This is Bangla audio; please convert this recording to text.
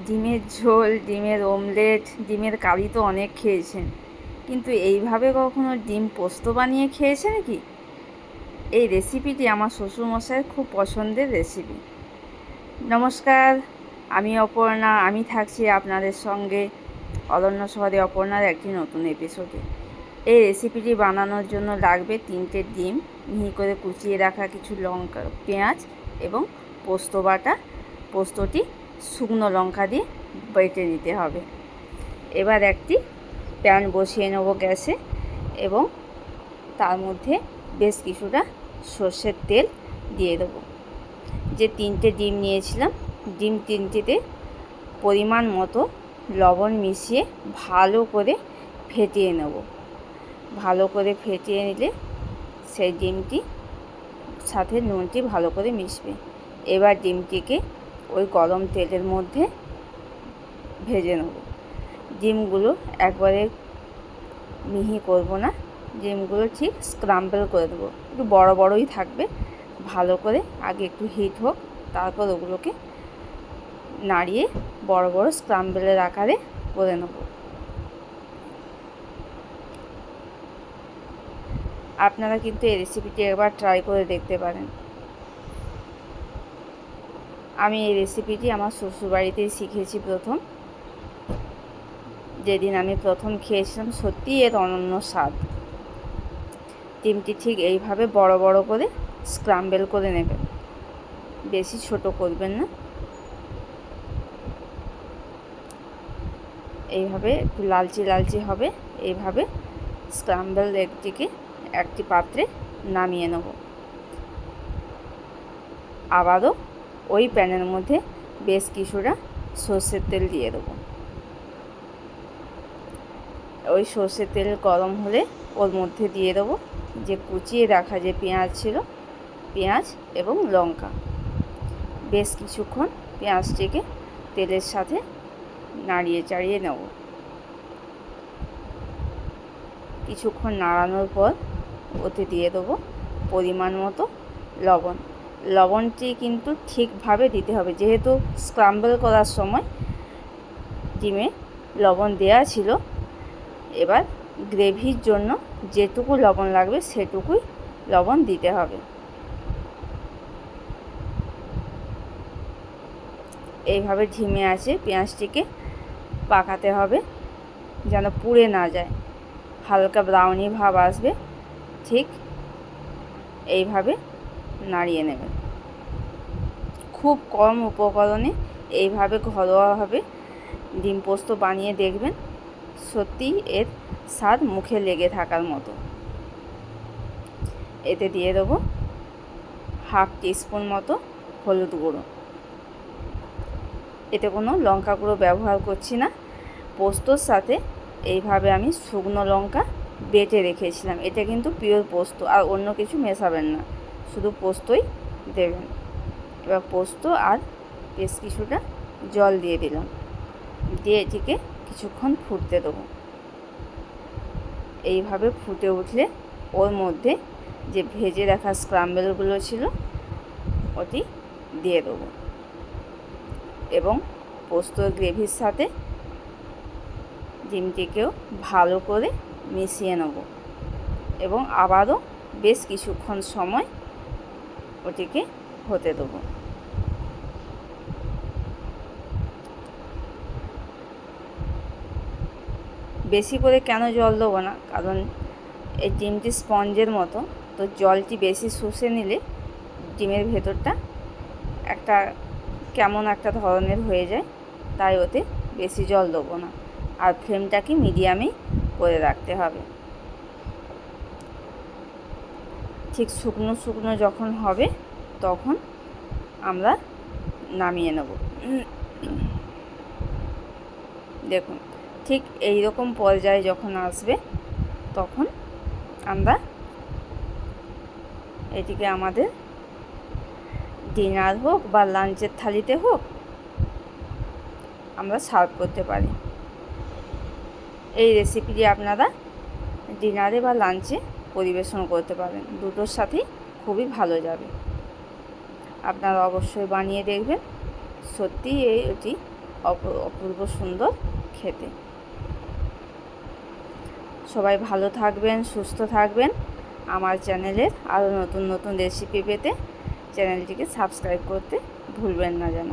ডিমের ঝোল, ডিমের অমলেট, ডিমের কারি তো অনেক খেয়েছেন, কিন্তু এইভাবে কখনো ডিম পোস্ত বানিয়ে খেয়েছেন কি? এই রেসিপিটি আমার শ্বশুরমশাইয়ের খুব পছন্দের রেসিপি। নমস্কার, আমি অপর্ণা। আমি থাকছি আপনাদের সঙ্গে অরণ্য শহরে অপর্ণার একটি নতুন এপিসোডে। এই রেসিপিটি বানানোর জন্য লাগবে 3টে ডিম, মিহি করে কুচিয়ে রাখা কিছু লঙ্কা, পেঁয়াজ এবং পোস্ত বাটা। পোস্তটি শুকনো লঙ্কা দিয়ে বেটে নিতে হবে। এবার একটি প্যান বসিয়ে নেব গ্যাসে এবং তার মধ্যে বেশ কিছুটা সর্ষের তেল দিয়ে দেবো। যে 3টে ডিম নিয়েছিলাম, ডিম 3টিতে পরিমাণ মতো লবণ মিশিয়ে ভালো করে ফেটিয়ে নেব। ভালো করে ফেটিয়ে নিলে সেই ডিমটি সাথে নুনটি ভালো করে মিশবে। এবার ডিমটিকে ওই গরম তেলের মধ্যে ভেজে নেব। ডিমগুলো একবারে মিহি করব না, ডিমগুলো ঠিক স্ক্রাম্বল করে দেবো, একটু বড় বড়ই থাকবে। ভালো করে আগে একটু হিট হোক, তারপর ওগুলোকে নাড়িয়ে বড় বড় স্ক্রাম্বলের আকারে করে নেব। আপনারা কিন্তু এই রেসিপিটি একবার ট্রাই করে দেখতে পারেন। আমি এই রেসিপিটি আমার শ্বশুরবাড়িতেই শিখেছি প্রথম। যেদিন আমি প্রথম খেয়েছিলাম, সত্যিই এর অনন্য স্বাদ। ডিমটি ঠিক এইভাবে বড় বড় করে স্ক্রাম্বল করে নেবেন, বেশি ছোট করবেন না। এইভাবে একটু লালচে লালচে হবে, এইভাবে স্ক্রাম্বল এগটিকে একটি পাত্রে নামিয়ে নেব। আবারও ওই প্যানের মধ্যে বেশ কিছুটা সর্ষের তেল দিয়ে দেবো। ওই সর্ষের তেল গরম হলে ওর মধ্যে দিয়ে দেবো যে কুচিয়ে রাখা যে পেঁয়াজ ছিল, পেঁয়াজ এবং লঙ্কা। বেশ কিছুক্ষণ পেঁয়াজটিকে তেলের সাথে নাড়িয়ে চাড়িয়ে নেব। কিছুক্ষণ নাড়ানোর পর ওতে দিয়ে দেবো পরিমাণ মতো লবণ। লবণটি কিন্তু ঠিকভাবে দিতে হবে, যেহেতু স্ক্রাম্বল করার সময় ডিমে লবণ দেওয়া ছিল। এবার গ্রেভির জন্য যেটুকু লবণ লাগবে সেটুকুই লবণ দিতে হবে। এইভাবে ধিমে আঁচে পেঁয়াজটিকে পাকাতে হবে, যেন পুড়ে না যায়। হালকা ব্রাউনি ভাব আসবে, ঠিক এইভাবে নাড়িয়ে নেবেন। খুব কম উপকরণে এইভাবে ঘরোয়াভাবে ডিম পোস্ত বানিয়ে দেখবেন, সত্যিই এর স্বাদ মুখে লেগে থাকার মতো। এতে দিয়ে দেবো হাফ টিস্পুন মতো হলুদ গুঁড়ো। এতে কোনো লঙ্কা গুঁড়ো ব্যবহার করছি না। পোস্তর সাথে এইভাবে আমি শুকনো লঙ্কা বেটে রেখেছিলাম। এটা কিন্তু পিওর পোস্ত, আর অন্য কিছু মেশাবেন না, শুধু পোস্তই দেবেন। এবার পোস্ত আর বেশ কিছুটা জল দিয়ে দিলাম, দিয়ে এটিকে কিছুক্ষণ ফুটতে দেবো। এইভাবে ফুটে উঠলে ওর মধ্যে যে ভেজে রাখা স্ক্রাম্বলগুলো ছিল ওটি দিয়ে দেবো এবং পোস্তর গ্রেভির সাথে ডিমটিকেও ভালো করে মিশিয়ে নেব এবং আবারও বেশ কিছুক্ষণ সময় ওটিকে হতে দেবো। বেশি করে কেন জল দেবো না, কারণ এই ডিমটি স্পঞ্জের মতো, তো জলটি বেশি শুষে নিলে ডিমের ভেতরটা একটা কেমন একটা ধরনের হয়ে যায়, তাই ওতে বেশি জল দেবো না। আর ফ্লেমটাকে মিডিয়ামেই করে রাখতে হবে। ঠিক শুকনো শুকনো যখন হবে তখন আমরা নামিয়ে নেব। দেখুন, ঠিক এই রকম পর্যায়ে যখন আসবে তখন আমরা এটিকে আমাদের ডিনার হোক বা লাঞ্চের থালিতে হোক আমরা সার্ভ করতে পারি। এই রেসিপিটি আপনারা ডিনারে বা লাঞ্চে পরিবেশন করতে পারেন, দুটোর সাথেই খুবই ভালো যাবে। আপনারা অবশ্যই বানিয়ে দেখবেন, সত্যিই এটি অপূর্ব সুন্দর খেতে। সবাই ভালো থাকবেন, সুস্থ থাকবেন। আমার চ্যানেলের আরও নতুন নতুন রেসিপি পেতে চ্যানেলটিকে সাবস্ক্রাইব করতে ভুলবেন না যেন।